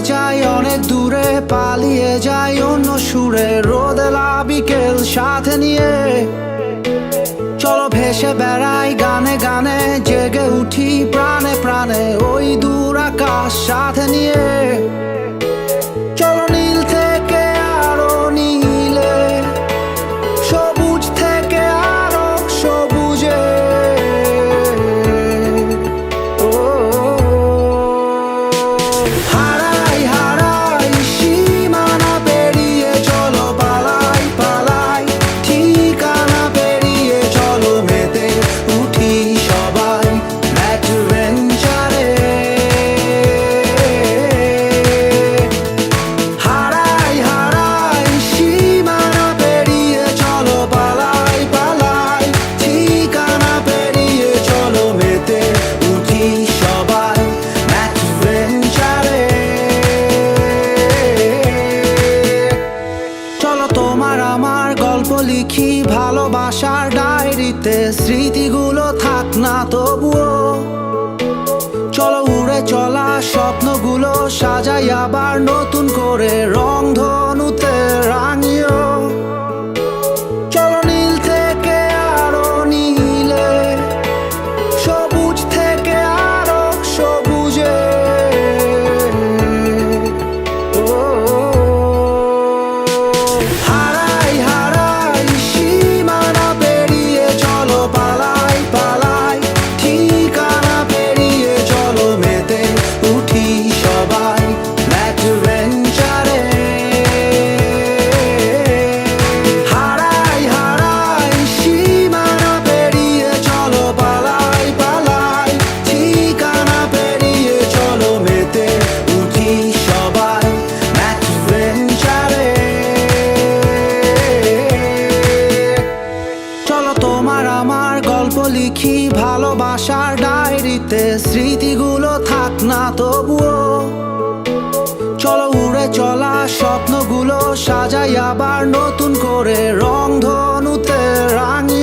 যাই অনেক দূরে, পালিয়ে যাই অন্য সুরে, রোদেলা বিকেল সাথে নিয়ে। চলো ভেসে বেড়াই গানে গানে, জেগে উঠি প্রাণে প্রাণে ওই দূর আকাশ সাথে নিয়ে। চলো নীল থেকে আরো নীলে, সবুজ থেকে আরো সবুজে। হারাই হারাই সীমানা পেরিয়ে, চলো পালাই পালাই ঠিকানা পেরিয়ে। চলো মেতে উঠি সবাই অ্যাডভেঞ্চারে। হারাই হারাই সীমানা পেরিয়ে, চলো পালাই পালাই ঠিকানা পেরিয়ে। চলো মেতে উঠি সবাই অ্যাডভেঞ্চারে। চলো তোমার আমার গল্প লিখি ভালোবাসার ডায়েরিতে, স্মৃতিগুলো থাক না তবুও। চলো উড়ে চলা স্বপ্নগুলো সাজাই আবার নতুন করে, রং ধনুতে রাঙিও। চলো নীল থেকে আরো নীলে, সবুজ থেকে আরো সবুজে। হারাই হারাই সীমানা পেরিয়ে, চলো পালাই পালাই ঠিকানা পেরিয়ে। চলো মেতে উঠি সবাই অ্যাডভেঞ্চারে। হারাই হারাই সীমানা পেরিয়ে, চলো পালাই পালাই ঠিকানা পেরিয়ে। চলো মেতে উঠি সবাই অ্যাডভেঞ্চারে। চলো তোমার আমার গল্প লিখি ভালোবাসার ডায়েরিতে, স্মৃতিগুলো থাক না তবুও। চলো উড়ে চলা স্বপ্নগুলো সাজাই আবার নতুন করে, রং ধনুতে রাঙিয়ে।